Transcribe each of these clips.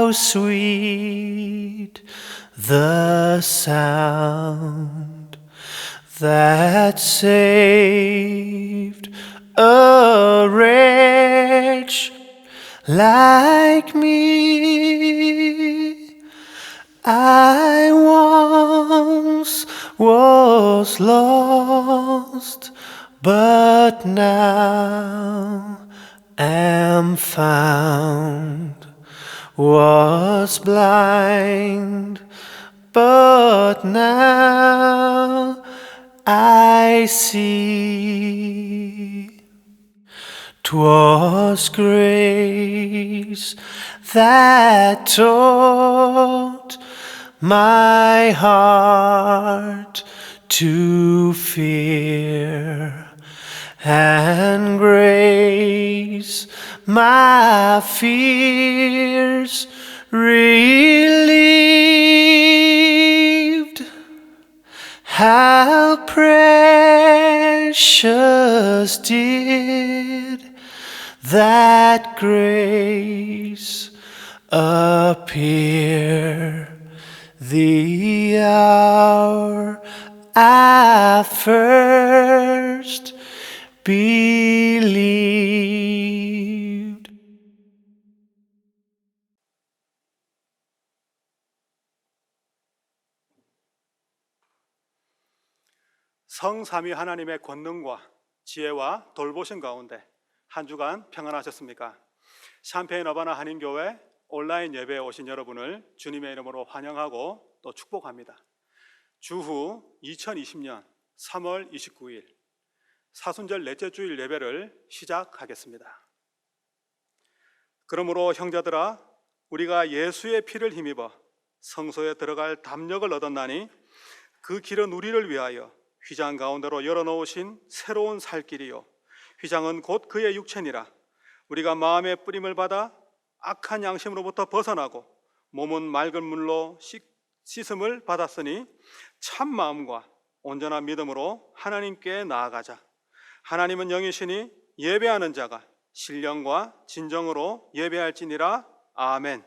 how sweet the sound that saved a wretch like me. I once was lost, but now am found. Was blind, but now I see. 'Twas grace that taught my heart to fear, and grace my fears relieved. How precious did that grace appear the hour I first believed. 성삼위 하나님의 권능과 지혜와 돌보신 가운데 한 주간 평안하셨습니까? 샴페인 어바나 한인교회 온라인 예배에 오신 여러분을 주님의 이름으로 환영하고 또 축복합니다. 주후 2020년 3월 29일 사순절 넷째 주일 예배를 시작하겠습니다. 그러므로 형제들아, 우리가 예수의 피를 힘입어 성소에 들어갈 담력을 얻었나니 그 길은 우리를 위하여 휘장 가운데로 열어놓으신 새로운 살 길이요, 휘장은 곧 그의 육체니라. 우리가 마음의 뿌림을 받아 악한 양심으로부터 벗어나고 몸은 맑은 물로 씻음을 받았으니 참 마음과 온전한 믿음으로 하나님께 나아가자. 하나님은 영이시니 예배하는 자가 신령과 진정으로 예배할지니라. 아멘.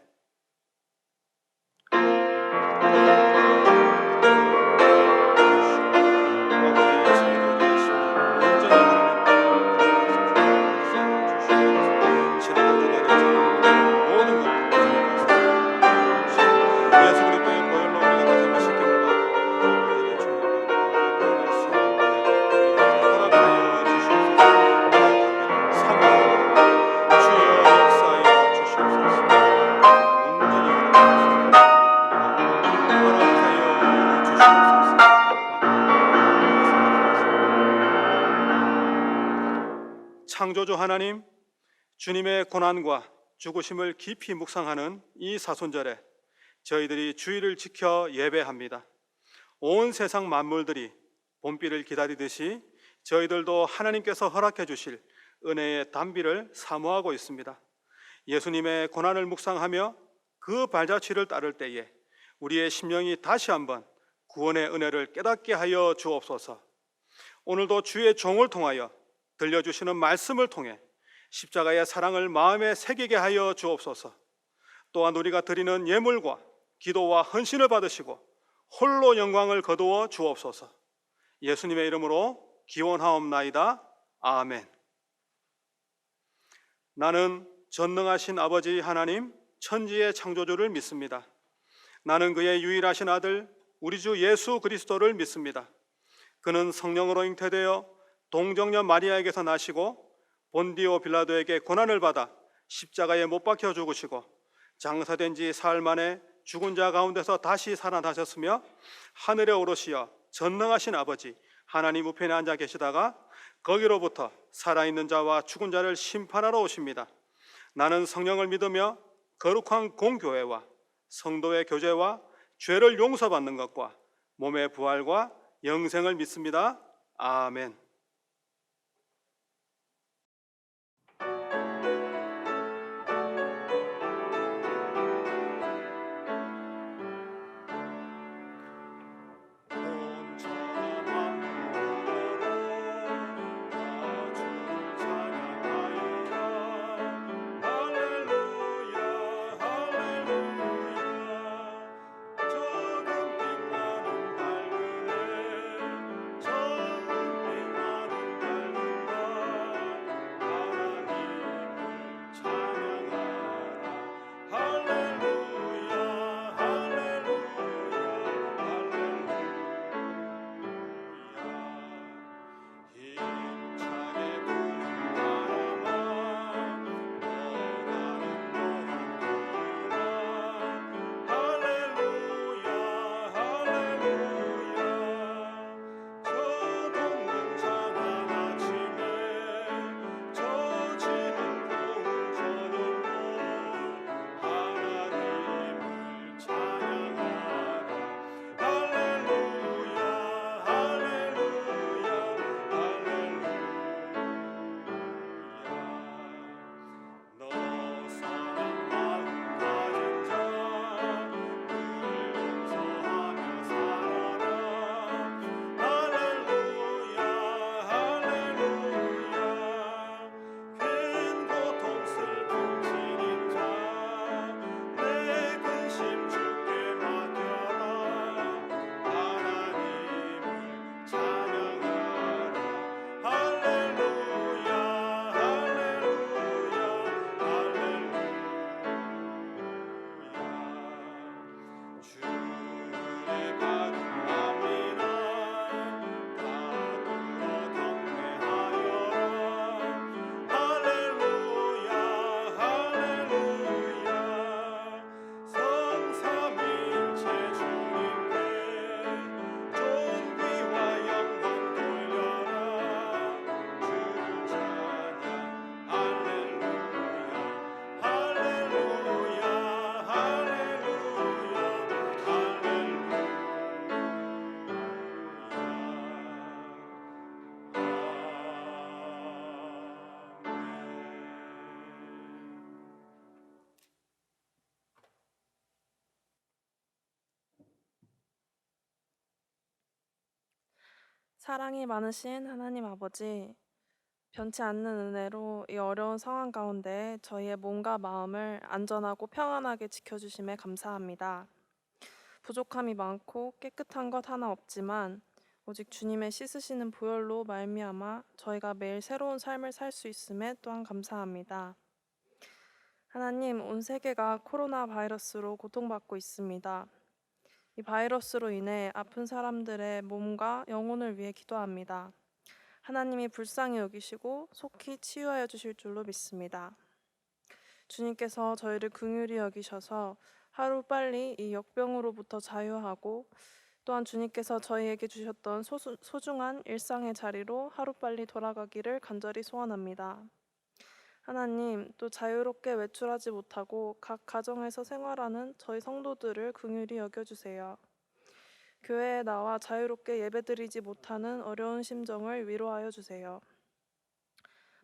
창조주 하나님, 주님의 고난과 죽으심을 깊이 묵상하는 이 사순절에 저희들이 주일을 지켜 예배합니다. 온 세상 만물들이 봄비를 기다리듯이 저희들도 하나님께서 허락해 주실 은혜의 단비를 사모하고 있습니다. 예수님의 고난을 묵상하며 그 발자취를 따를 때에 우리의 심령이 다시 한번 구원의 은혜를 깨닫게 하여 주옵소서. 오늘도 주의 종을 통하여 들려주시는 말씀을 통해 십자가의 사랑을 마음에 새기게 하여 주옵소서. 또한 우리가 드리는 예물과 기도와 헌신을 받으시고 홀로 영광을 거두어 주옵소서. 예수님의 이름으로 기원하옵나이다. 아멘. 나는 전능하신 아버지 하나님, 천지의 창조주를 믿습니다. 나는 그의 유일하신 아들 우리 주 예수 그리스도를 믿습니다. 그는 성령으로 잉태되어 동정녀 마리아에게서 나시고 본디오 빌라도에게 고난을 받아 십자가에 못 박혀 죽으시고 장사된 지 사흘 만에 죽은 자 가운데서 다시 살아나셨으며 하늘에 오르시어 전능하신 아버지 하나님 우편에 앉아 계시다가 거기로부터 살아있는 자와 죽은 자를 심판하러 오십니다. 나는 성령을 믿으며 거룩한 공교회와 성도의 교제와 죄를 용서받는 것과 몸의 부활과 영생을 믿습니다. 아멘. 사랑이 많으신 하나님 아버지, 변치 않는 은혜로 이 어려운 상황 가운데 저희의 몸과 마음을 안전하고 평안하게 지켜주심에 감사합니다. 부족함이 많고 깨끗한 것 하나 없지만 오직 주님의 씻으시는 보혈로 말미암아 저희가 매일 새로운 삶을 살 수 있음에 또한 감사합니다. 하나님, 온 세계가 코로나 바이러스로 고통받고 있습니다. 이 바이러스로 인해 아픈 사람들의 몸과 영혼을 위해 기도합니다. 하나님이 불쌍히 여기시고 속히 치유하여 주실 줄로 믿습니다. 주님께서 저희를 긍휼히 여기셔서 하루빨리 이 역병으로부터 자유하고 또한 주님께서 저희에게 주셨던 소중한 일상의 자리로 하루빨리 돌아가기를 간절히 소원합니다. 하나님, 또 자유롭게 외출하지 못하고 각 가정에서 생활하는 저희 성도들을 긍휼히 여겨주세요. 교회에 나와 자유롭게 예배드리지 못하는 어려운 심정을 위로하여 주세요.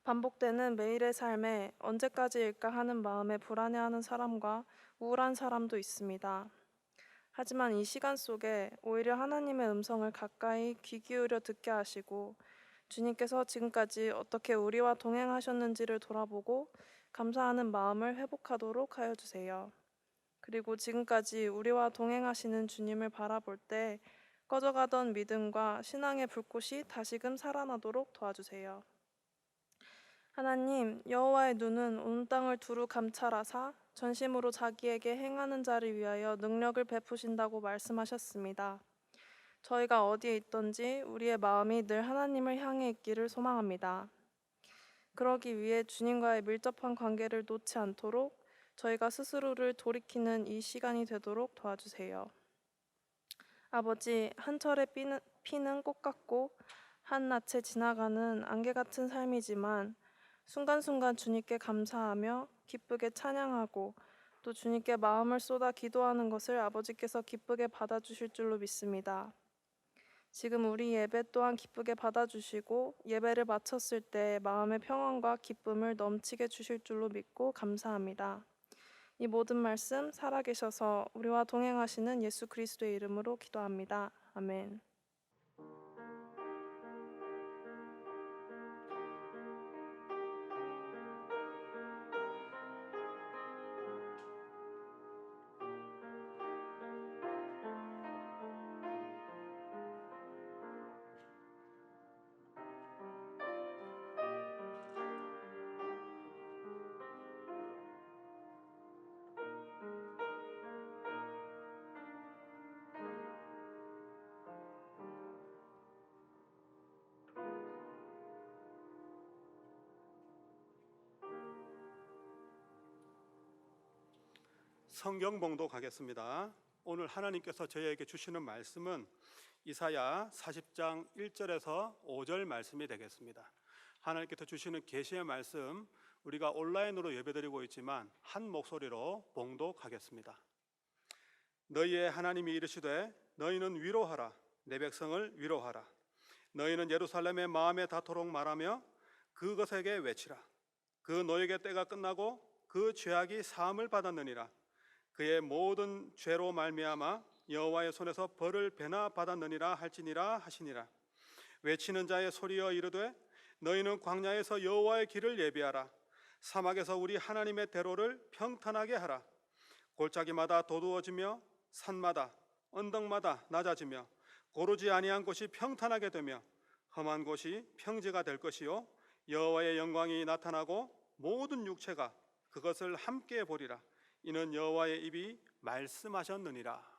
반복되는 매일의 삶에 언제까지일까 하는 마음에 불안해하는 사람과 우울한 사람도 있습니다. 하지만 이 시간 속에 오히려 하나님의 음성을 가까이 귀 기울여 듣게 하시고 주님께서 지금까지 어떻게 우리와 동행하셨는지를 돌아보고 감사하는 마음을 회복하도록 하여 주세요. 그리고 지금까지 우리와 동행하시는 주님을 바라볼 때 꺼져가던 믿음과 신앙의 불꽃이 다시금 살아나도록 도와주세요. 하나님, 여호와의 눈은 온 땅을 두루 감찰하사 전심으로 자기에게 행하는 자를 위하여 능력을 베푸신다고 말씀하셨습니다. 저희가 어디에 있든지 우리의 마음이 늘 하나님을 향해 있기를 소망합니다. 그러기 위해 주님과의 밀접한 관계를 놓지 않도록 저희가 스스로를 돌이키는 이 시간이 되도록 도와주세요. 아버지, 한 철의 피는 꽃 같고 한 낯에 지나가는 안개 같은 삶이지만 순간순간 주님께 감사하며 기쁘게 찬양하고 또 주님께 마음을 쏟아 기도하는 것을 아버지께서 기쁘게 받아주실 줄로 믿습니다. 지금 우리 예배 또한 기쁘게 받아주시고 예배를 마쳤을 때 마음의 평안과 기쁨을 넘치게 주실 줄로 믿고 감사합니다. 이 모든 말씀 살아계셔서 우리와 동행하시는 예수 그리스도의 이름으로 기도합니다. 아멘. 성경 봉독하겠습니다. 오늘 하나님께서 저희에게 주시는 말씀은 이사야 40장 1절에서 5절 말씀이 되겠습니다. 하나님께서 주시는 계시의 말씀, 우리가 온라인으로 예배드리고 있지만 한 목소리로 봉독하겠습니다. 너희의 하나님이 이르시되 너희는 위로하라, 내 백성을 위로하라. 너희는 예루살렘의 마음에 닿도록 말하며 그것에게 외치라. 그 노역의 때가 끝나고 그 죄악이 사함을 받았느니라. 그의 모든 죄로 말미암아 여호와의 손에서 벌을 배나 받았느니라 할지니라 하시니라. 외치는 자의 소리여 이르되 너희는 광야에서 여호와의 길을 예비하라. 사막에서 우리 하나님의 대로를 평탄하게 하라. 골짜기마다 도두어지며 산마다 언덕마다 낮아지며 고르지 아니한 곳이 평탄하게 되며 험한 곳이 평지가 될 것이요 여호와의 영광이 나타나고 모든 육체가 그것을 함께 보리라. 이는 여호와의 입이 말씀하셨느니라.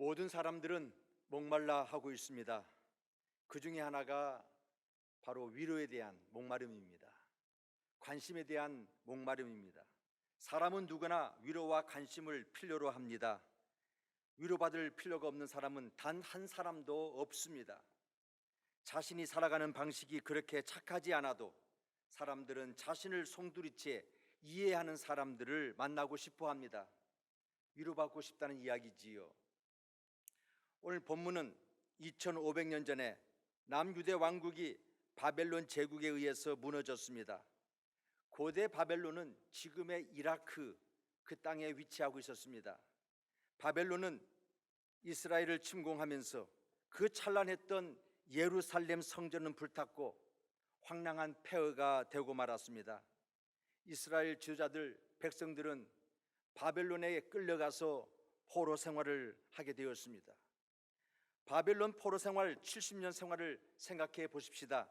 모든 사람들은 목말라 하고 있습니다. 그 중에 하나가 바로 위로에 대한 목마름입니다. 관심에 대한 목마름입니다. 사람은 누구나 위로와 관심을 필요로 합니다. 위로받을 필요가 없는 사람은 단 한 사람도 없습니다. 자신이 살아가는 방식이 그렇게 착하지 않아도 사람들은 자신을 송두리째 이해하는 사람들을 만나고 싶어 합니다. 위로받고 싶다는 이야기지요. 오늘 본문은 2500년 전에 남유대 왕국이 바벨론 제국에 의해서 무너졌습니다. 고대 바벨론은 지금의 이라크 그 땅에 위치하고 있었습니다. 바벨론은 이스라엘을 침공하면서 그 찬란했던 예루살렘 성전은 불탔고 황량한 폐허가 되고 말았습니다. 이스라엘 지도자들 백성들은 바벨론에 끌려가서 포로 생활을 하게 되었습니다. 바벨론 포로 생활 70년 생활을 생각해 보십시다.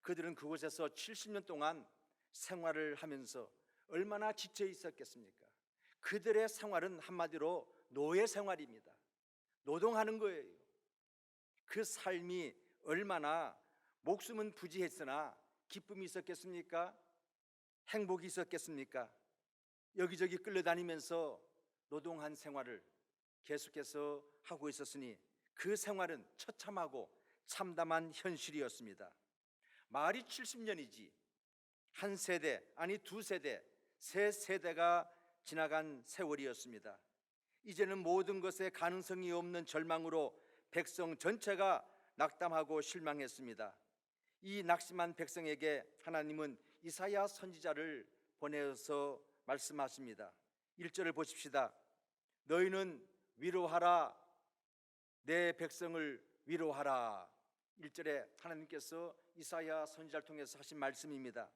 그들은 그곳에서 70년 동안 생활을 하면서 얼마나 지쳐 있었겠습니까? 그들의 생활은 한마디로 노예 생활입니다. 노동하는 거예요. 그 삶이 얼마나 목숨은 부지했으나 기쁨이 있었겠습니까? 행복이 있었겠습니까? 여기저기 끌려다니면서 노동한 생활을 계속해서 하고 있었으니 그 생활은 처참하고 참담한 현실이었습니다. 말이 70년이지 한 세대, 아니 두 세대, 세 세대가 지나간 세월이었습니다. 이제는 모든 것에 가능성이 없는 절망으로 백성 전체가 낙담하고 실망했습니다. 이 낙심한 백성에게 하나님은 이사야 선지자를 보내서 말씀하십니다. 1절을 보십시다. 너희는 위로하라, 내 백성을 위로하라. 1절에 하나님께서 이사야 선지자를 통해서 하신 말씀입니다.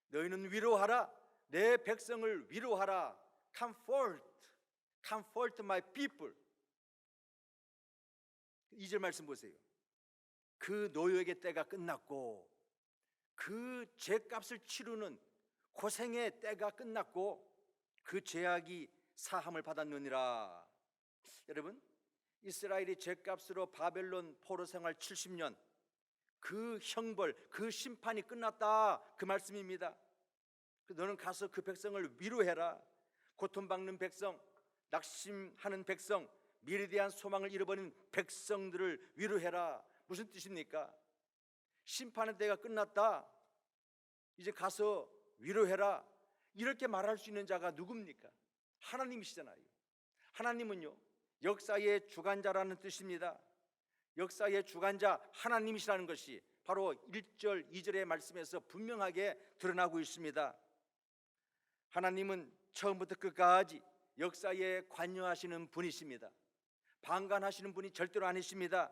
너희는 위로하라, 내 백성을 위로하라. Comfort my people. 2절 말씀 보세요. 그 노예의 때가 끝났고 그 죄값을 치르는 고생의 때가 끝났고 그 죄악이 사함을 받았느니라. 여러분, 이스라엘이 죄값으로 바벨론 포로 생활 70년 그 형벌, 그 심판이 끝났다, 그 말씀입니다. 너는 가서 그 백성을 위로해라. 고통받는 백성, 낙심하는 백성, 미래에 대한 소망을 잃어버린 백성들을 위로해라. 무슨 뜻입니까? 심판의 때가 끝났다, 이제 가서 위로해라, 이렇게 말할 수 있는 자가 누굽니까? 하나님이시잖아요. 하나님은요, 역사의 주관자라는 뜻입니다. 역사의 주관자 하나님이시라는 것이 바로 1절, 2절의 말씀에서 분명하게 드러나고 있습니다. 하나님은 처음부터 끝까지 역사에 관여하시는 분이십니다. 방관하시는 분이 절대로 아니십니다.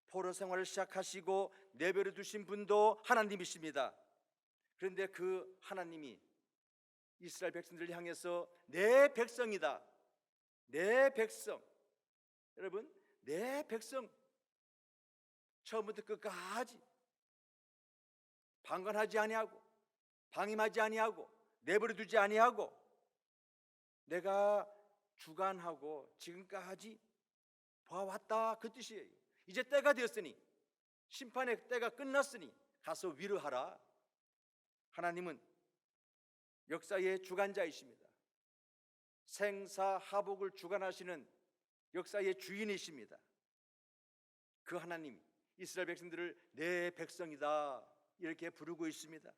포로 생활을 시작하시고 내버려 두신 분도 하나님이십니다. 그런데 그 하나님이 이스라엘 백성들을 향해서 내 백성이다, 내 백성, 여러분, 내 백성, 처음부터 끝까지 방관하지 아니하고 방임하지 아니하고 내버려 두지 아니하고 내가 주관하고 지금까지 봐왔다, 그 뜻이에요. 이제 때가 되었으니, 심판의 때가 끝났으니 가서 위로하라. 하나님은 역사의 주관자이십니다. 생사하복을 주관하시는 역사의 주인이십니다. 그 하나님, 이스라엘 백성들을 내 백성이다 이렇게 부르고 있습니다.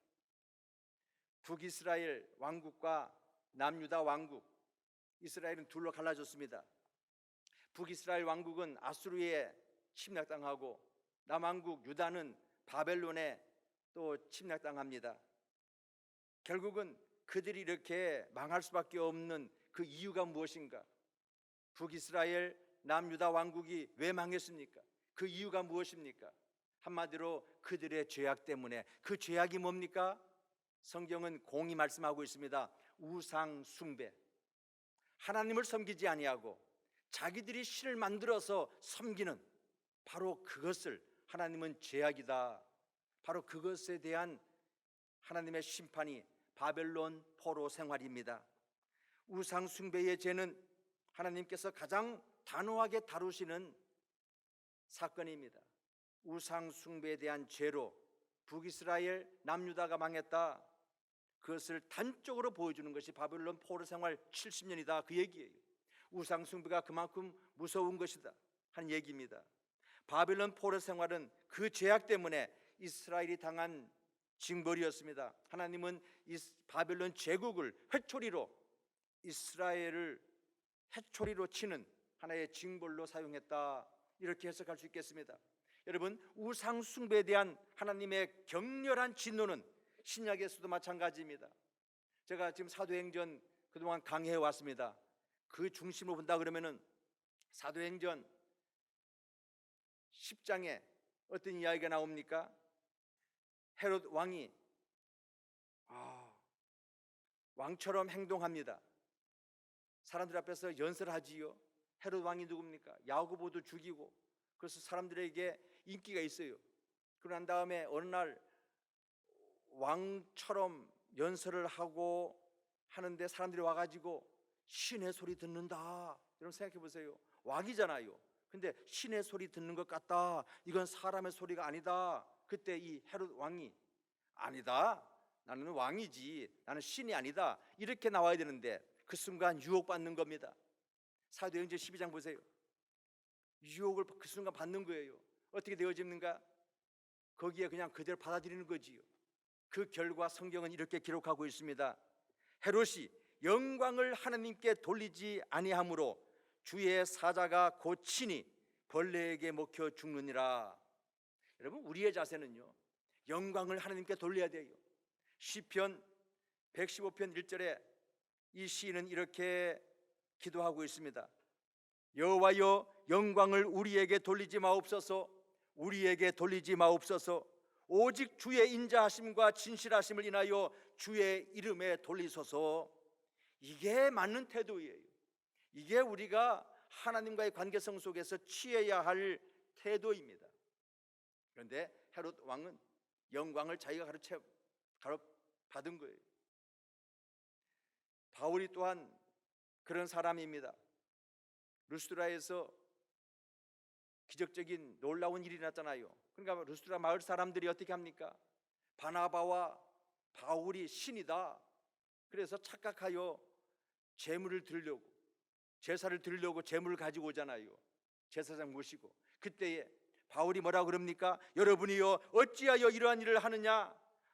북이스라엘 왕국과 남유다 왕국, 이스라엘은 둘로 갈라졌습니다. 북이스라엘 왕국은 아수르에 침략당하고 남왕국 유다는 바벨론에 또 침략당합니다. 결국은 그들이 이렇게 망할 수밖에 없는 그 이유가 무엇인가? 북이스라엘 남유다 왕국이 왜 망했습니까? 그 이유가 무엇입니까? 한마디로 그들의 죄악 때문에. 그 죄악이 뭡니까? 성경은 공히 말씀하고 있습니다. 우상 숭배, 하나님을 섬기지 아니하고 자기들이 신을 만들어서 섬기는, 바로 그것을 하나님은 죄악이다, 바로 그것에 대한 하나님의 심판이 바벨론 포로 생활입니다. 우상 숭배의 죄는 하나님께서 가장 단호하게 다루시는 사건입니다. 우상 숭배에 대한 죄로 북이스라엘 남유다가 망했다. 그것을 단적으로 보여주는 것이 바벨론 포로 생활 70년이다 그 얘기예요. 우상 숭배가 그만큼 무서운 것이다 하는 얘기입니다. 바벨론 포로 생활은 그 죄악 때문에 이스라엘이 당한 징벌이었습니다. 하나님은 이 바벨론 제국을 회초리로, 이스라엘을 회초리로 치는 하나의 징벌로 사용했다, 이렇게 해석할 수 있겠습니다. 여러분, 우상 숭배에 대한 하나님의 격렬한 진노는 신약에서도 마찬가지입니다. 제가 지금 사도행전 그동안 강해해 왔습니다. 그 중심으로 본다 그러면은 사도행전 10장에 어떤 이야기가 나옵니까? 헤롯 왕이 왕처럼 행동합니다. 사람들 앞에서 연설하지요. 헤롯 왕이 누굽니까? 야고보도 죽이고, 그래서 사람들에게 인기가 있어요. 그러고 난 다음에 어느 날 왕처럼 연설을 하고 하는데 사람들이 와가지고 신의 소리 듣는다. 여러분 생각해 보세요. 왕이잖아요. 근데 신의 소리 듣는 것 같다. 이건 사람의 소리가 아니다. 그때 이 헤롯 왕이 아니다. 나는 왕이지. 나는 신이 아니다. 이렇게 나와야 되는데 그 순간 유혹받는 겁니다. 사도행전 12장 보세요. 유혹을 그 순간 받는 거예요. 어떻게 되어집니까? 거기에 그냥 그대로 받아들이는 거지요. 그 결과 성경은 이렇게 기록하고 있습니다. 헤롯이 영광을 하나님께 돌리지 아니하므로 주의 사자가 곧 친히 벌레에게 먹혀 죽느니라. 여러분, 우리의 자세는요, 영광을 하나님께 돌려야 돼요. 시편 115편 1절에 이 시인은 이렇게 기도하고 있습니다. 여호와여, 영광을 우리에게 돌리지 마옵소서. 우리에게 돌리지 마옵소서. 오직 주의 인자하심과 진실하심을 인하여 주의 이름에 돌리소서. 이게 맞는 태도예요. 이게 우리가 하나님과의 관계성 속에서 취해야 할 태도입니다. 그런데 헤롯 왕은 영광을 자기가 받은 거예요. 바울이 또한 그런 사람입니다. 루스드라에서 기적적인 놀라운 일이 났잖아요. 그러니까 루스드라 마을 사람들이 어떻게 합니까? 바나바와 바울이 신이다. 그래서 착각하여 제물을 드리려고, 제사를 드리려고 제물을 가지고 오잖아요. 제사장 모시고. 그때에 바울이 뭐라고 그럽니까? 여러분이여 어찌하여 이러한 일을 하느냐?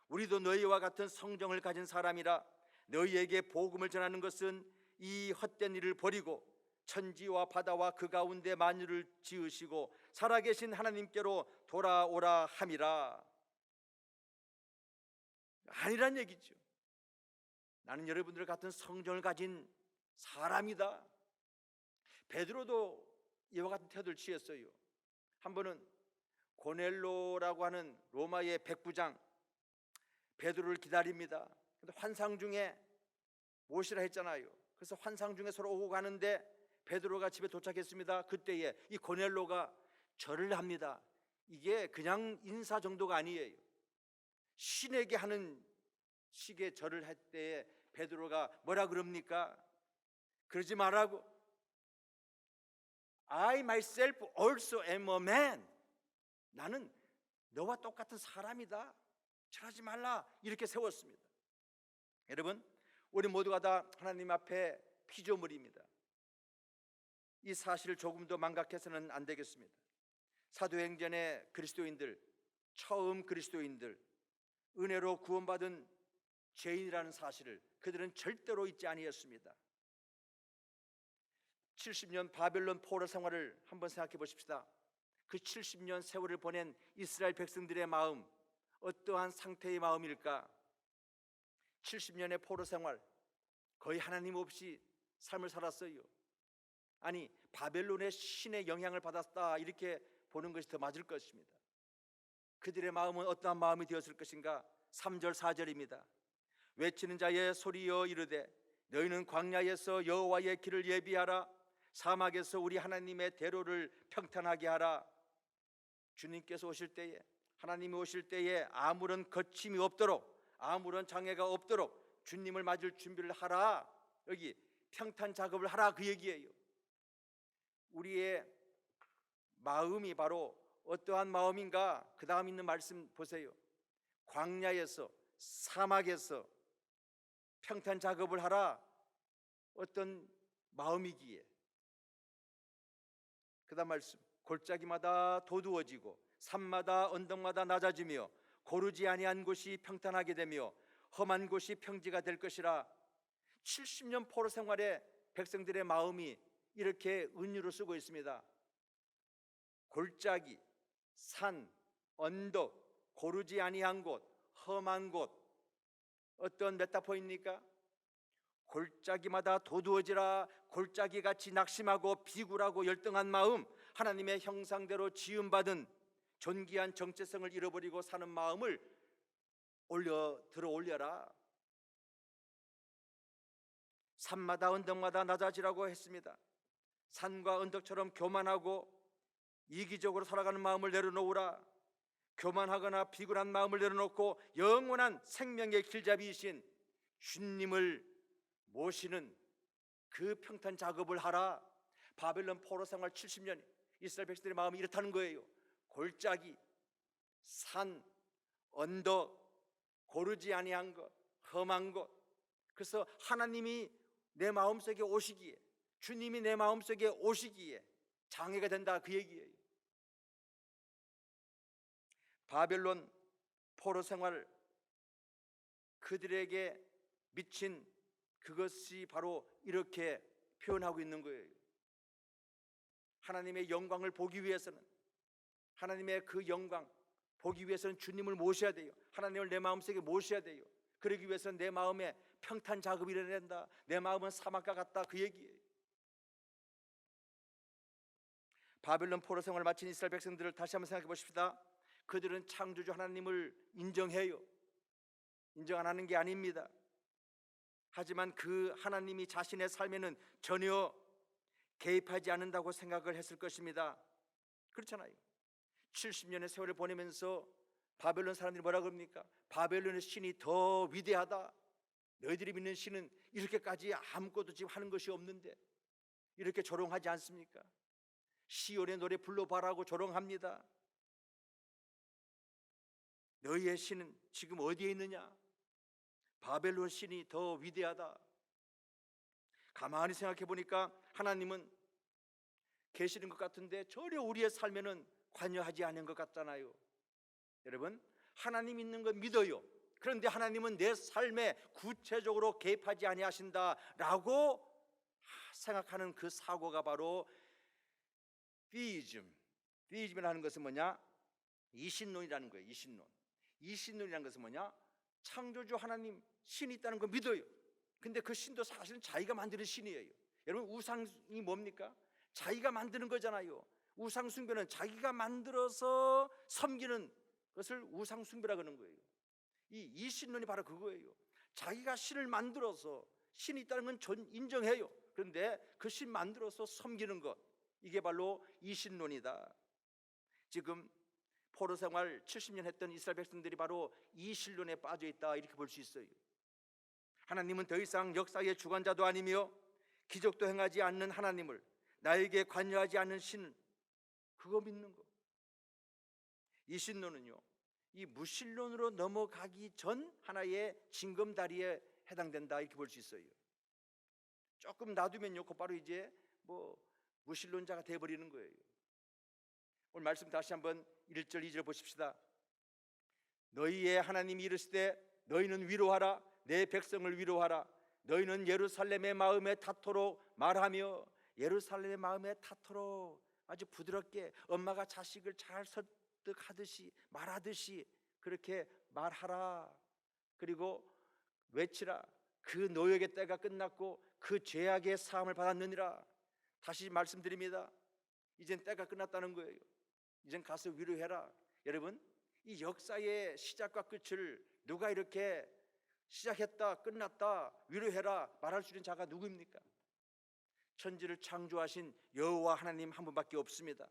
우리도 너희와 같은 성정을 가진 사람이라. 너희에게 복음을 전하는 것은 이 헛된 일을 버리고 천지와 바다와 그 가운데 만유를 지으시고 살아계신 하나님께로 돌아오라 함이라. 아니란 얘기죠. 나는 여러분들 같은 성정을 가진 사람이다. 베드로도 이와 같은 태도를 취했어요. 한 번은 고넬로라고 하는 로마의 백부장 베드로를 기다립니다. 근데 환상 중에 모시라 했잖아요. 그래서 환상 중에 서로 오고 가는데 베드로가 집에 도착했습니다. 그때에 이 고넬로가 절을 합니다. 이게 그냥 인사 정도가 아니에요. 신에게 하는 식의 절을 할 때에 베드로가 뭐라 그럽니까? 그러지 말라고. I myself also am a man. 나는 너와 똑같은 사람이다. 절하지 말라. 이렇게 세웠습니다. 여러분, 우리 모두가 다 하나님 앞에 피조물입니다. 이 사실을 조금 더 망각해서는 안 되겠습니다. 사도행전의 그리스도인들, 처음 그리스도인들, 은혜로 구원받은 죄인이라는 사실을 그들은 절대로 잊지 아니했습니다. 70년 바벨론 포로 생활을 한번 생각해 보십시다. 그 70년 세월을 보낸 이스라엘 백성들의 마음, 어떠한 상태의 마음일까? 70년의 포로 생활, 거의 하나님 없이 삶을 살았어요. 아니, 바벨론의 신의 영향을 받았다, 이렇게 보는 것이 더 맞을 것입니다. 그들의 마음은 어떠한 마음이 되었을 것인가? 3절 4절입니다. 외치는 자의 소리여 이르되 너희는 광야에서 여호와의 길을 예비하라. 사막에서 우리 하나님의 대로를 평탄하게 하라. 주님께서 오실 때에, 하나님이 오실 때에 아무런 거침이 없도록, 아무런 장애가 없도록 주님을 맞을 준비를 하라. 여기 평탄 작업을 하라 그 얘기예요. 우리의 마음이 바로 어떠한 마음인가? 그 다음 있는 말씀 보세요. 광야에서, 사막에서 평탄 작업을 하라. 어떤 마음이기에? 그 다음 말씀, 골짜기마다 도두어지고 산마다 언덕마다 낮아지며 고르지 아니한 곳이 평탄하게 되며 험한 곳이 평지가 될 것이라. 70년 포로 생활에 백성들의 마음이 이렇게 은유로 쓰고 있습니다. 골짜기, 산, 언덕, 고르지 아니한 곳, 험한 곳. 어떤 메타포입니까? 골짜기마다 도두어지라. 골짜기같이 낙심하고 비굴하고 열등한 마음, 하나님의 형상대로 지음받은 존귀한 정체성을 잃어버리고 사는 마음을 들어 올려라. 산마다 언덕마다 낮아지라고 했습니다. 산과 언덕처럼 교만하고 이기적으로 살아가는 마음을 내려놓으라. 교만하거나 비굴한 마음을 내려놓고 영원한 생명의 길잡이이신 주님을 모시는 그 평탄 작업을 하라. 바벨론 포로 생활 70년 이스라엘 백성들의 마음이 이렇다는 거예요. 골짜기, 산, 언덕, 고르지 아니한 것, 험한 것. 그래서 하나님이 내 마음속에 오시기에, 주님이 내 마음속에 오시기에 장애가 된다, 그 얘기예요. 바벨론 포로 생활, 그들에게 미친 그것이 바로 이렇게 표현하고 있는 거예요. 하나님의 영광을 보기 위해서는, 하나님의 그 영광 보기 위해서는 주님을 모셔야 돼요. 하나님을 내 마음속에 모셔야 돼요. 그러기 위해서는 내 마음에 평탄 작업이 일어나야 된다. 내 마음은 사막과 같다, 그 얘기예요. 바벨론 포로 생활을 마친 이스라엘 백성들을 다시 한번 생각해 보십시다. 그들은 창조주 하나님을 인정해요. 인정 안 하는 게 아닙니다. 하지만 그 하나님이 자신의 삶에는 전혀 개입하지 않는다고 생각을 했을 것입니다. 그렇잖아요. 70년의 세월을 보내면서 바벨론 사람들이 뭐라 그럽니까? 바벨론의 신이 더 위대하다. 너희들이 믿는 신은 이렇게까지 아무것도 지금 하는 것이 없는데 이렇게 조롱하지 않습니까? 시온의 노래 불러봐라고 조롱합니다. 너희의 신은 지금 어디에 있느냐? 바벨론 신이 더 위대하다. 가만히 생각해 보니까 하나님은 계시는 것 같은데 전혀 우리의 삶에는 관여하지 않은 것 같잖아요. 여러분, 하나님 있는 거 믿어요. 그런데 하나님은 내 삶에 구체적으로 개입하지 아니하신다라고 생각하는 그 사고가 바로 디이즘이라는 것은 뭐냐? 이신론이라는 거예요. 이신론이라는 것은 뭐냐? 창조주 하나님 신이 있다는 거 믿어요. 근데 그 신도 사실은 자기가 만드는 신이에요. 여러분, 우상이 뭡니까? 자기가 만드는 거잖아요. 우상 숭배는 자기가 만들어서 섬기는 것을 우상 숭배라 그러는 거예요. 이 이신론이 바로 그거예요. 자기가 신을 만들어서 신이 있다는 건 인정해요. 그런데 그 신 만들어서 섬기는 것, 이게 바로 이신론이다. 지금 포로 생활 70년 했던 이스라엘 백성들이 바로 이신론에 빠져 있다, 이렇게 볼 수 있어요. 하나님은 더 이상 역사의 주관자도 아니며 기적도 행하지 않는 하나님을, 나에게 관여하지 않는 신, 그거 믿는 거. 이신론은요, 이 무신론으로 넘어가기 전 하나의 징검다리에 해당된다, 이렇게 볼 수 있어요. 조금 놔두면요, 곧바로 이제 무신론자가 되어버리는 거예요. 오늘 말씀 다시 한번 1절 2절 보십시다. 너희의 하나님이 이르시되 너희는 위로하라, 내 백성을 위로하라. 너희는 예루살렘의 마음에 닿도록 말하며. 예루살렘의 마음에 닿도록, 아주 부드럽게 엄마가 자식을 잘 설득하듯이 말하듯이 그렇게 말하라. 그리고 외치라. 그 노역의 때가 끝났고 그 죄악의 사함을 받았느니라. 다시 말씀드립니다. 이젠 때가 끝났다는 거예요. 이젠 가서 위로해라. 여러분, 이 역사의 시작과 끝을 누가 이렇게 시작했다, 끝났다, 위로해라 말할 수 있는 자가 누구입니까? 천지를 창조하신 여호와 하나님 한 분밖에 없습니다.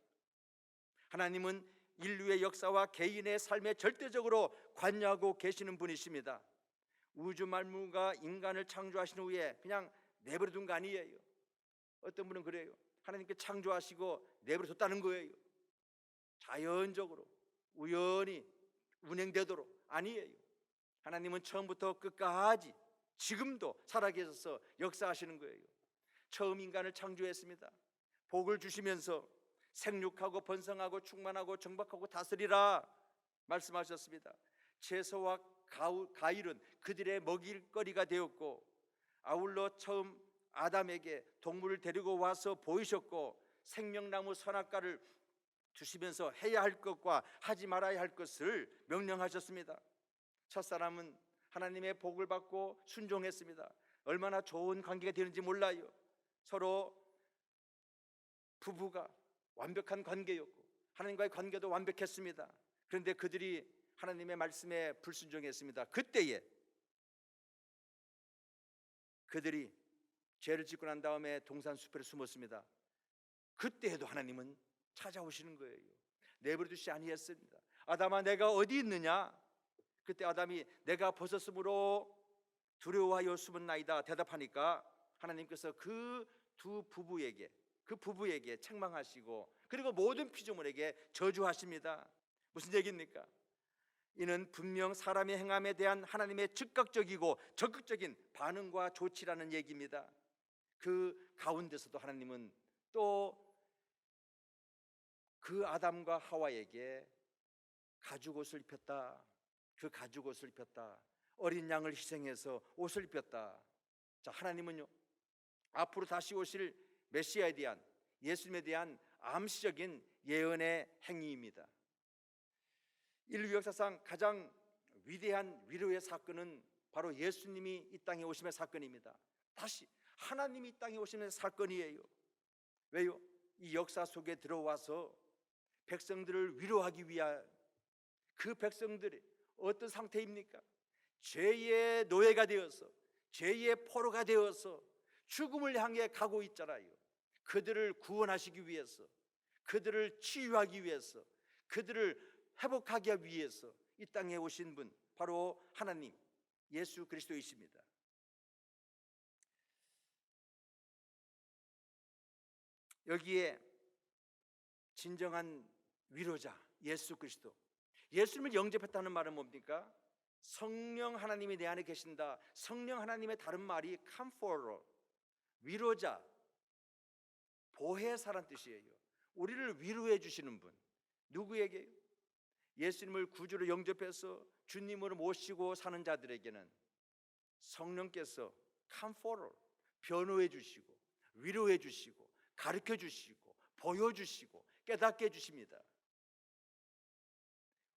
하나님은 인류의 역사와 개인의 삶에 절대적으로 관여하고 계시는 분이십니다. 우주 만물과 인간을 창조하신 후에 그냥 내버려둔 거 아니에요. 어떤 분은 그래요. 하나님께 창조하시고 내버려 뒀다는 거예요. 자연적으로 우연히 운행되도록 아니에요. 하나님은 처음부터 끝까지 지금도 살아계셔서 역사하시는 거예요. 처음 인간을 창조했습니다. 복을 주시면서 생육하고 번성하고 충만하고 정박하고 다스리라 말씀하셨습니다. 채소와 과일은 그들의 먹일거리가 되었고, 아울러 처음 아담에게 동물을 데리고 와서 보이셨고, 생명나무 선악과를 주시면서 해야 할 것과 하지 말아야 할 것을 명령하셨습니다. 첫사람은 하나님의 복을 받고 순종했습니다. 얼마나 좋은 관계가 되는지 몰라요. 서로 부부가 완벽한 관계였고 하나님과의 관계도 완벽했습니다. 그런데 그들이 하나님의 말씀에 불순종했습니다. 그때에 그들이 죄를 짓고 난 다음에 동산 숲에 숨었습니다. 그때에도 하나님은 찾아오시는 거예요. 내버려 두시지 아니했습니다. 아담아, 내가 어디 있느냐? 그때 아담이 내가 벗었으므로 두려워하여 숨었나이다 대답하니까 하나님께서 그 부부에게 책망하시고, 그리고 모든 피조물에게 저주하십니다. 무슨 얘기입니까? 이는 분명 사람의 행함에 대한 하나님의 즉각적이고 적극적인 반응과 조치라는 얘기입니다. 그 가운데서도 하나님은 또 그 아담과 하와에게 가죽옷을 입혔다. 그 가죽옷을 입혔다. 어린 양을 희생해서 옷을 입혔다. 자, 하나님은요, 앞으로 다시 오실 메시아에 대한, 예수님에 대한 암시적인 예언의 행위입니다. 인류 역사상 가장 위대한 위로의 사건은 바로 예수님이 이 땅에 오심의 사건입니다. 다시 하나님이 이 땅에 오시는 사건이에요. 왜요? 이 역사 속에 들어와서 백성들을 위로하기 위한, 그 백성들이 어떤 상태입니까? 죄의 노예가 되어서, 죄의 포로가 되어서 죽음을 향해 가고 있잖아요. 그들을 구원하시기 위해서, 그들을 치유하기 위해서, 그들을 회복하기 위해서 이 땅에 오신 분, 바로 하나님 예수 그리스도이십니다. 여기에 진정한 위로자 예수 그리스도, 예수님을 영접했다는 말은 뭡니까? 성령 하나님이 내 안에 계신다. 성령 하나님의 다른 말이 comforter, 위로자, 보혜사란 뜻이에요. 우리를 위로해 주시는 분. 누구에게요? 예수님을 구주로 영접해서 주님으로 모시고 사는 자들에게는 성령께서 comforter, 변호해 주시고 위로해 주시고 가르쳐 주시고 보여주시고 깨닫게 해주십니다.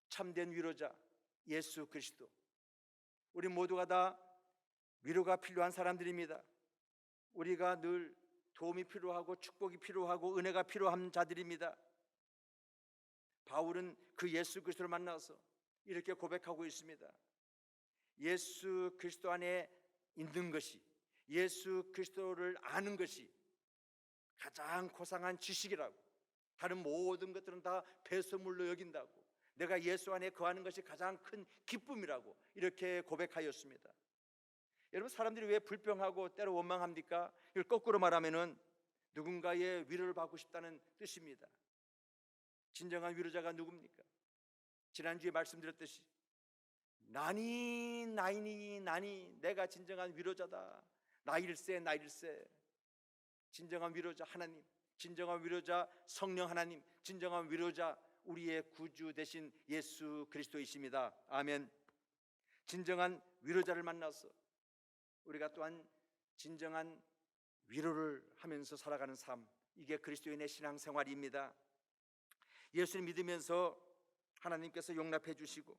참된 위로자 예수 그리스도. 우리 모두가 다 위로가 필요한 사람들입니다. 우리가 늘 도움이 필요하고 축복이 필요하고 은혜가 필요한 자들입니다. 바울은 그 예수 그리스도를 만나서 이렇게 고백하고 있습니다. 예수 그리스도 안에 있는 것이, 예수 그리스도를 아는 것이 가장 고상한 지식이라고, 다른 모든 것들은 다 배설물로 여긴다고, 내가 예수 안에 거하는 것이 가장 큰 기쁨이라고 이렇게 고백하였습니다. 여러분, 사람들이 왜 불평하고 때로 원망합니까? 이걸 거꾸로 말하면은 누군가의 위로를 받고 싶다는 뜻입니다. 진정한 위로자가 누굽니까? 지난주에 말씀드렸듯이 나니 내가 진정한 위로자다. 나일세. 진정한 위로자 하나님, 진정한 위로자 성령 하나님, 진정한 위로자 우리의 구주 되신 예수 그리스도이십니다. 아멘. 진정한 위로자를 만나서 우리가 또한 진정한 위로를 하면서 살아가는 삶, 이게 그리스도인의 신앙생활입니다. 예수를 믿으면서 하나님께서 용납해 주시고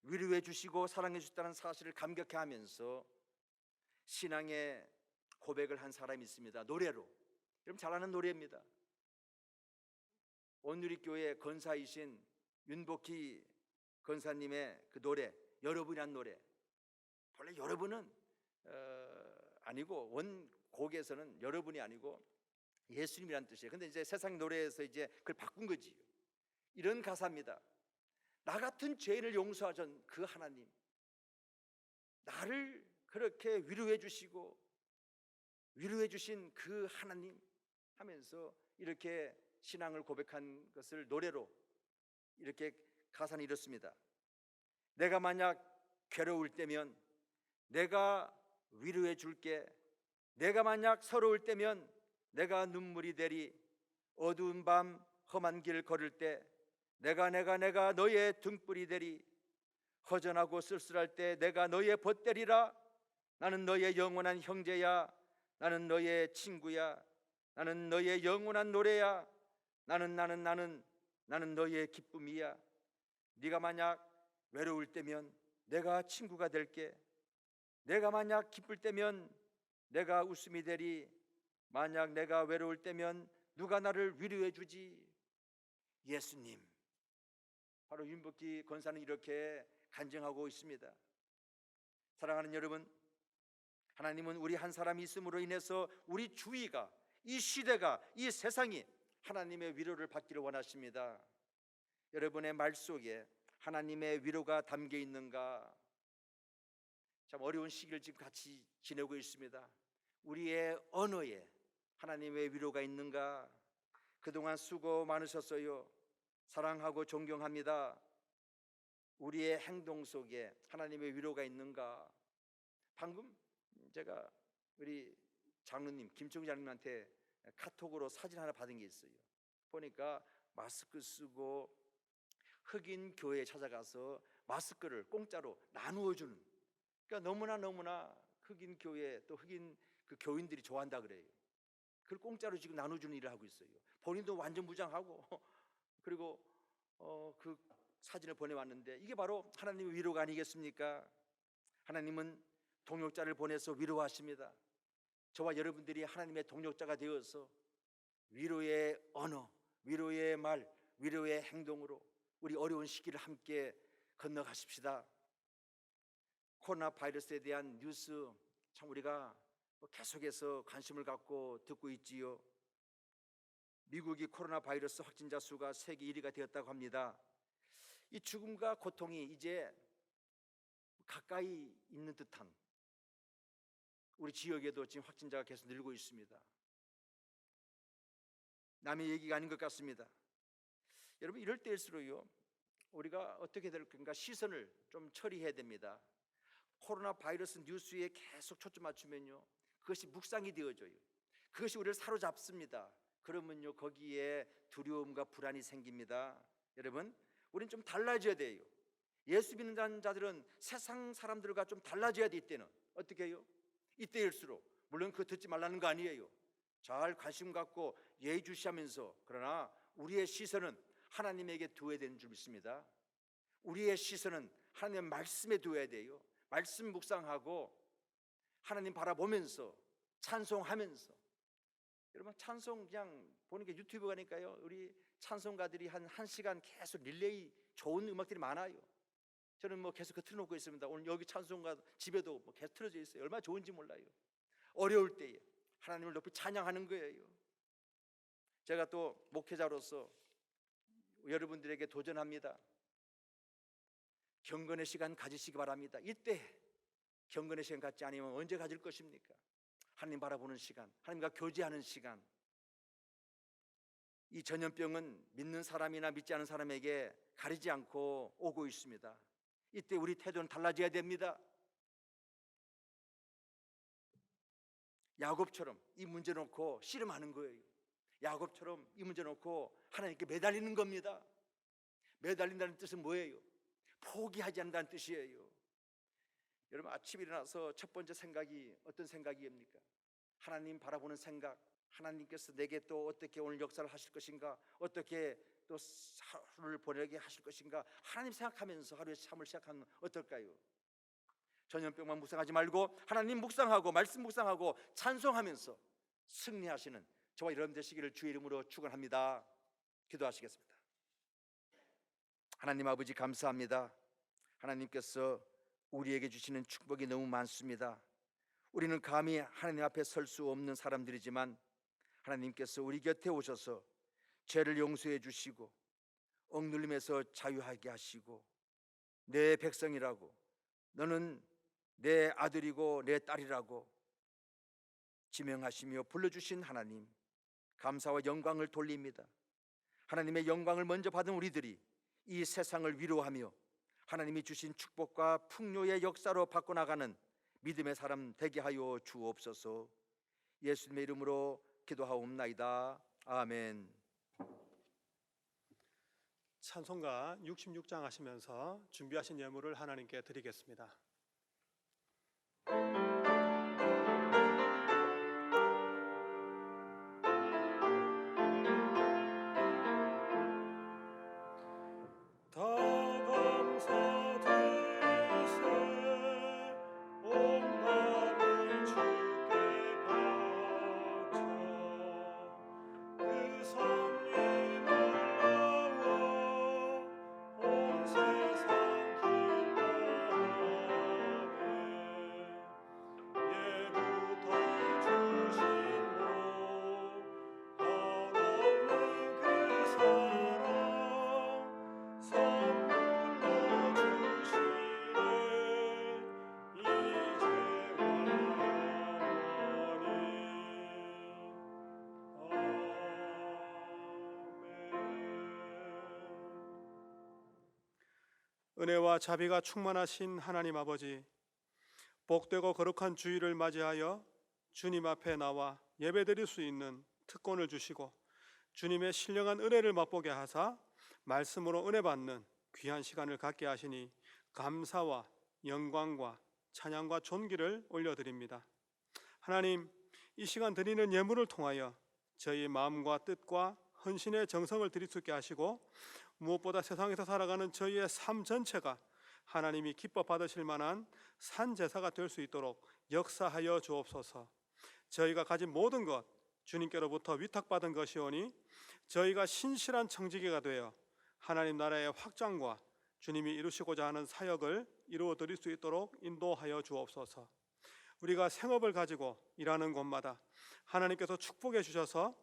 위로해 주시고 사랑해 주셨다는 사실을 감격해 하면서 신앙의 고백을 한 사람이 있습니다. 노래로. 여러분 잘 아는 노래입니다. 온누리교회 권사이신 윤복희 권사님의 그 노래, 여러분이란 노래. 원래 여러분은 아니고, 원곡에서는 여러분이 아니고 예수님이란 뜻이에요. 근데 이제 세상 노래에서 이제 그걸 바꾼 거지. 이런 가사입니다. 나 같은 죄인을 용서하신 그 하나님, 나를 그렇게 위로해 주시고 위로해 주신 그 하나님, 하면서 이렇게 신앙을 고백한 것을 노래로 이렇게 가사는 이렇습니다. 내가 만약 괴로울 때면 내가 위로해 줄게. 내가 만약 서러울 때면 내가 눈물이 되리. 어두운 밤 험한 길 걸을 때 내가 너의 등불이 되리. 허전하고 쓸쓸할 때 내가 너의 벗되리라. 나는 너의 영원한 형제야. 나는 너의 친구야. 나는 너의 영원한 노래야. 나는 너의 기쁨이야. 네가 만약 외로울 때면 내가 친구가 될게. 내가 만약 기쁠 때면 내가 웃음이 되리. 만약 내가 외로울 때면 누가 나를 위로해 주지? 예수님. 바로 윤복기 권사는 이렇게 간증하고 있습니다. 사랑하는 여러분, 하나님은 우리 한 사람이 있음으로 인해서 우리 주위가, 이 시대가, 이 세상이 하나님의 위로를 받기를 원하십니다. 여러분의 말 속에 하나님의 위로가 담겨 있는가? 참 어려운 시기를 지금 같이 지내고 있습니다. 우리의 언어에 하나님의 위로가 있는가? 그동안 수고 많으셨어요. 사랑하고 존경합니다. 우리의 행동 속에 하나님의 위로가 있는가? 방금 제가 우리 장로님 김충 장로님한테 카톡으로 사진 하나 받은 게 있어요. 보니까 마스크 쓰고 흑인 교회에 찾아가서 마스크를 공짜로 나누어 주는, 그러니까 너무나 흑인 교회 또 흑인 그 교인들이 좋아한다 그래요. 그걸 공짜로 지금 나눠주는 일을 하고 있어요. 본인도 완전 무장하고 그리고 그 사진을 보내왔는데 이게 바로 하나님의 위로가 아니겠습니까? 하나님은 동역자를 보내서 위로하십니다. 저와 여러분들이 하나님의 동역자가 되어서 위로의 언어, 위로의 말, 위로의 행동으로 우리 어려운 시기를 함께 건너가십시다. 코로나 바이러스에 대한 뉴스 참 우리가 계속해서 관심을 갖고 듣고 있지요. 미국이 코로나 바이러스 확진자 수가 세계 1위가 되었다고 합니다. 이 죽음과 고통이 이제 가까이 있는 듯한 우리 지역에도 지금 확진자가 계속 늘고 있습니다. 남의 얘기가 아닌 것 같습니다. 여러분, 이럴 때일수록요 우리가 어떻게 될 건가 시선을 좀 처리해야 됩니다. 코로나 바이러스 뉴스에 계속 초점 맞추면요 그것이 묵상이 되어져요. 그것이 우리를 사로잡습니다. 그러면요 거기에 두려움과 불안이 생깁니다. 여러분, 우리는 좀 달라져야 돼요. 예수 믿는 자들은 세상 사람들과 좀 달라져야 돼. 이때는 어떻게 해요? 이때일수록, 물론 그거 듣지 말라는 거 아니에요. 잘 관심 갖고 예의주시하면서, 그러나 우리의 시선은 하나님에게 두어야 되는 줄 믿습니다. 우리의 시선은 하나님의 말씀에 두어야 돼요. 말씀 묵상하고 하나님 바라보면서 찬송하면서. 여러분, 찬송 그냥 보는 게 유튜브 가니까요 우리 찬송가들이 한 1시간 계속 릴레이 좋은 음악들이 많아요. 저는 뭐 계속 그 틀어놓고 있습니다. 오늘 여기 찬송가 집에도 뭐 계속 틀어져 있어요. 얼마나 좋은지 몰라요. 어려울 때에 하나님을 높이 찬양하는 거예요. 제가 또 목회자로서 여러분들에게 도전합니다. 경건의 시간 가지시기 바랍니다. 이때 경건의 시간 갖지 않으면 언제 가질 것입니까? 하나님 바라보는 시간, 하나님과 교제하는 시간. 이 전염병은 믿는 사람이나 믿지 않은 사람에게 가리지 않고 오고 있습니다. 이때 우리 태도는 달라져야 됩니다. 야곱처럼 이 문제 놓고 씨름하는 거예요. 야곱처럼 이 문제 놓고 하나님께 매달리는 겁니다. 매달린다는 뜻은 뭐예요? 포기하지 않는다는 뜻이에요. 여러분, 아침에 일어나서 첫 번째 생각이 어떤 생각입니까? 하나님 바라보는 생각. 하나님께서 내게 또 어떻게 오늘 역사를 하실 것인가, 어떻게 또 하루를 보내게 하실 것인가, 하나님 생각하면서 하루의 삶을 시작하면 어떨까요? 전염병만 묵상하지 말고 하나님 묵상하고 말씀 묵상하고 찬송하면서 승리하시는 저와 여러분 되시기를 주의 이름으로 축원합니다. 기도하시겠습니다. 하나님 아버지, 감사합니다. 하나님께서 우리에게 주시는 축복이 너무 많습니다. 우리는 감히 하나님 앞에 설 수 없는 사람들이지만 하나님께서 우리 곁에 오셔서 죄를 용서해 주시고 억눌림에서 자유하게 하시고 내 백성이라고, 너는 내 아들이고 내 딸이라고 지명하시며 불러주신 하나님, 감사와 영광을 돌립니다. 하나님의 영광을 먼저 받은 우리들이 이 세상을 위로하며 하나님이 주신 축복과 풍요의 역사로 바꿔나가는 믿음의 사람 되게 하여 주옵소서. 예수님의 이름으로 기도하옵나이다. 아멘. 찬송가 66장 하시면서 준비하신 예물을 하나님께 드리겠습니다. 은혜와 자비가 충만하신 하나님 아버지, 복되고 거룩한 주일을 맞이하여 주님 앞에 나와 예배드릴 수 있는 특권을 주시고 주님의 신령한 은혜를 맛보게 하사 말씀으로 은혜 받는 귀한 시간을 갖게 하시니 감사와 영광과 찬양과 존귀를 올려드립니다. 하나님, 이 시간 드리는 예물을 통하여 저희 마음과 뜻과 헌신의 정성을 드릴 수 있게 하시고 무엇보다 세상에서 살아가는 저희의 삶 전체가 하나님이 기뻐 받으실 만한 산 제사가 될 수 있도록 역사하여 주옵소서. 저희가 가진 모든 것 주님께로부터 위탁받은 것이오니 저희가 신실한 청지기가 되어 하나님 나라의 확장과 주님이 이루시고자 하는 사역을 이루어 드릴 수 있도록 인도하여 주옵소서. 우리가 생업을 가지고 일하는 곳마다 하나님께서 축복해 주셔서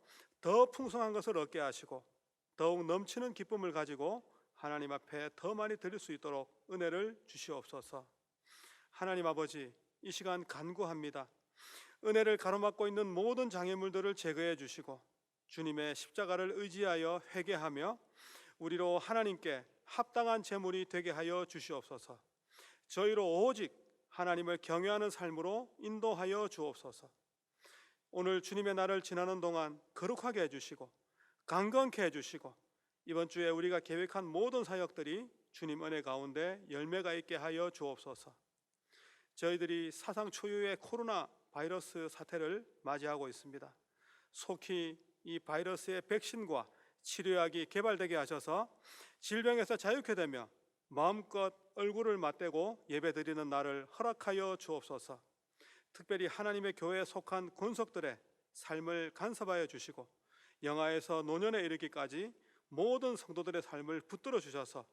더 풍성한 것을 얻게 하시고 더욱 넘치는 기쁨을 가지고 하나님 앞에 더 많이 드릴 수 있도록 은혜를 주시옵소서. 하나님 아버지, 이 시간 간구합니다. 은혜를 가로막고 있는 모든 장애물들을 제거해 주시고 주님의 십자가를 의지하여 회개하며 우리로 하나님께 합당한 제물이 되게 하여 주시옵소서. 저희로 오직 하나님을 경외하는 삶으로 인도하여 주옵소서. 오늘 주님의 날을 지나는 동안 거룩하게 해주시고 강건케 해주시고 이번 주에 우리가 계획한 모든 사역들이 주님 은혜 가운데 열매가 있게 하여 주옵소서. 저희들이 사상 초유의 코로나 바이러스 사태를 맞이하고 있습니다. 속히 이 바이러스의 백신과 치료약이 개발되게 하셔서 질병에서 자유케 되며 마음껏 얼굴을 맞대고 예배드리는 날을 허락하여 주옵소서. 특별히 하나님의 교회에 속한 권속들의 삶을 간섭하여 주시고 영아에서 노년에 이르기까지 모든 성도들의 삶을 붙들어 주셔서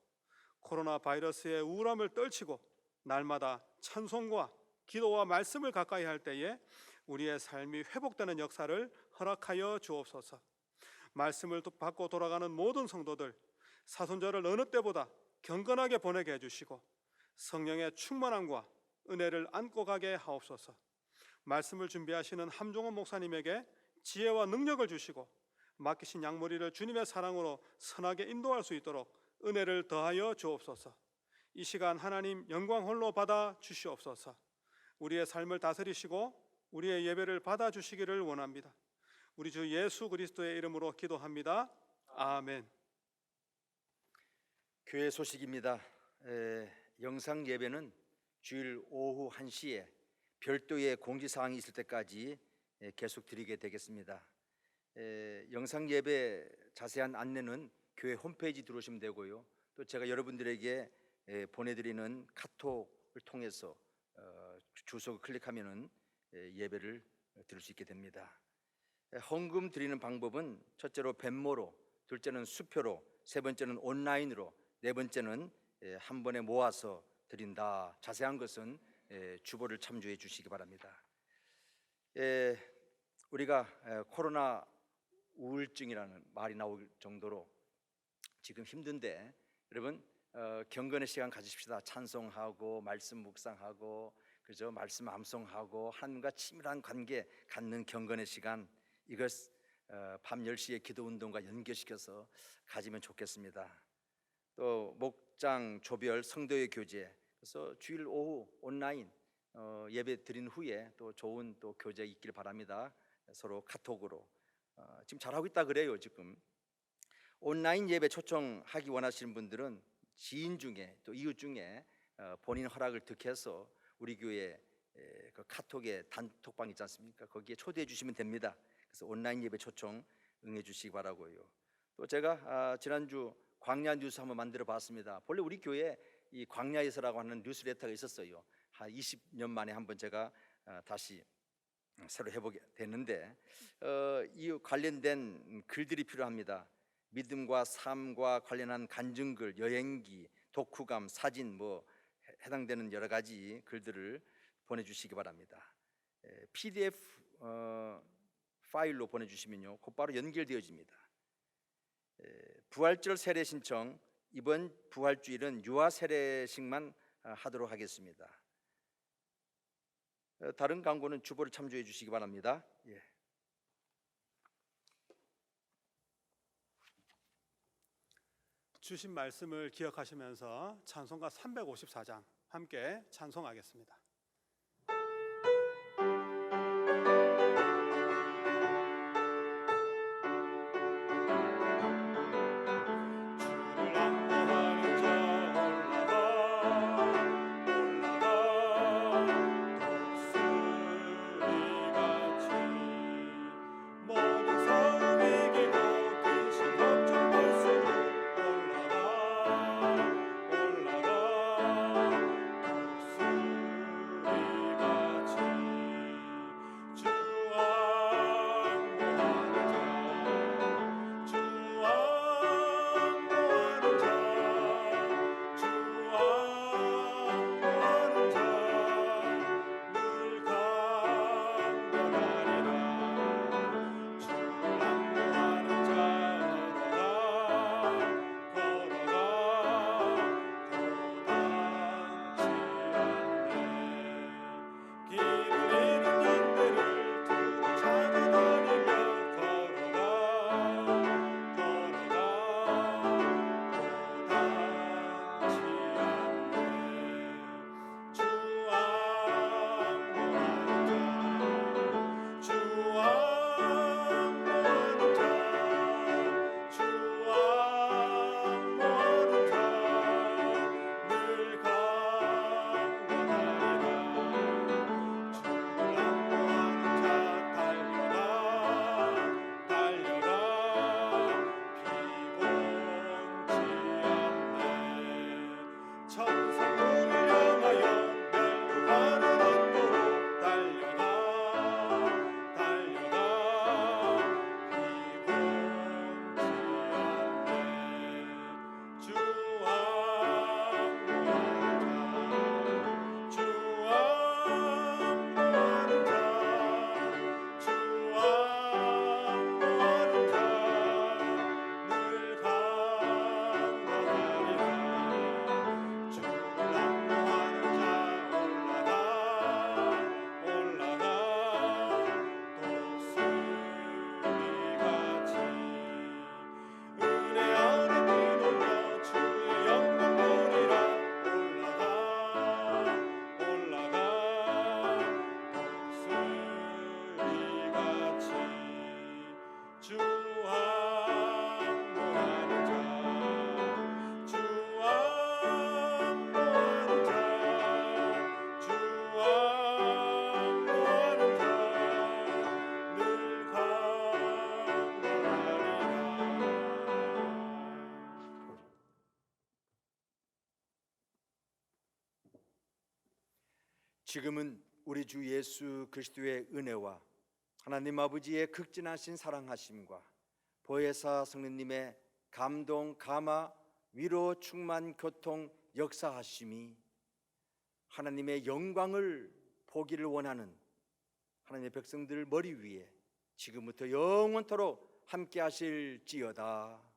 코로나 바이러스의 우울함을 떨치고 날마다 찬송과 기도와 말씀을 가까이 할 때에 우리의 삶이 회복되는 역사를 허락하여 주옵소서. 말씀을 받고 돌아가는 모든 성도들 사순절을 어느 때보다 경건하게 보내게 해주시고 성령의 충만함과 은혜를 안고 가게 하옵소서. 말씀을 준비하시는 함종원 목사님에게 지혜와 능력을 주시고 맡기신 양머리를 주님의 사랑으로 선하게 인도할 수 있도록 은혜를 더하여 주옵소서. 이 시간 하나님 영광 홀로 받아 주시옵소서. 우리의 삶을 다스리시고 우리의 예배를 받아 주시기를 원합니다. 우리 주 예수 그리스도의 이름으로 기도합니다. 아멘. 교회 소식입니다. 영상 예배는 주일 오후 1시에 별도의 공지사항이 있을 때까지 계속 드리게 되겠습니다. 영상 예배 자세한 안내는 교회 홈페이지 들어오시면 되고요. 또 제가 여러분들에게 보내드리는 카톡을 통해서 주소 클릭하면은 예배를 들을 수 있게 됩니다. 헌금 드리는 방법은 첫째로 벤모로, 둘째는 수표로, 세 번째는 온라인으로, 네 번째는 한 번에 모아서 드린다. 자세한 것은 주보를 참조해 주시기 바랍니다. 우리가 코로나 우울증이라는 말이 나올 정도로 지금 힘든데 여러분 경건의 시간 가지십시다. 찬송하고 말씀 묵상하고 그죠? 말씀 암송하고 하나님과 친밀한 관계 갖는 경건의 시간, 이것 밤 10시에 기도 운동과 연결시켜서 가지면 좋겠습니다. 또 목장 조별 성도의 교제, 그래서 주일 오후 온라인 예배 드린 후에 또 좋은 또 교제 있길 바랍니다. 서로 카톡으로 지금 잘하고 있다 그래요. 지금 온라인 예배 초청하기 원하시는 분들은 지인 중에 또 이웃 중에 본인 허락을 득해서 우리 교회 그 카톡에 단톡방 있지 않습니까? 거기에 초대해 주시면 됩니다. 그래서 온라인 예배 초청 응해 주시기 바라고요. 또 제가 지난주 광야 뉴스 한번 만들어 봤습니다. 본래 우리 교회에 이 광야에서라고 하는 뉴스레터가 있었어요. 한 20년 만에 한번 제가 다시 새로 해보게 됐는데 이 관련된 글들이 필요합니다. 믿음과 삶과 관련한 간증글, 여행기, 독후감, 사진 뭐 해당되는 여러 가지 글들을 보내주시기 바랍니다. PDF 파일로 보내주시면요 곧바로 연결되어집니다. 부활절 세례 신청, 이번 부활주일은 유아 세례식만 하도록 하겠습니다. 다른 광고는 주보를 참조해 주시기 바랍니다. 예. 주신 말씀을 기억하시면서 찬송가 354장 함께 찬송하겠습니다. 지금은 우리 주 예수 그리스도의 은혜와 하나님 아버지의 극진하신 사랑하심과 보혜사 성령님의 감동, 감화, 위로, 충만, 교통, 역사하심이 하나님의 영광을 보기를 원하는 하나님의 백성들 머리 위에 지금부터 영원토록 함께 하실지어다.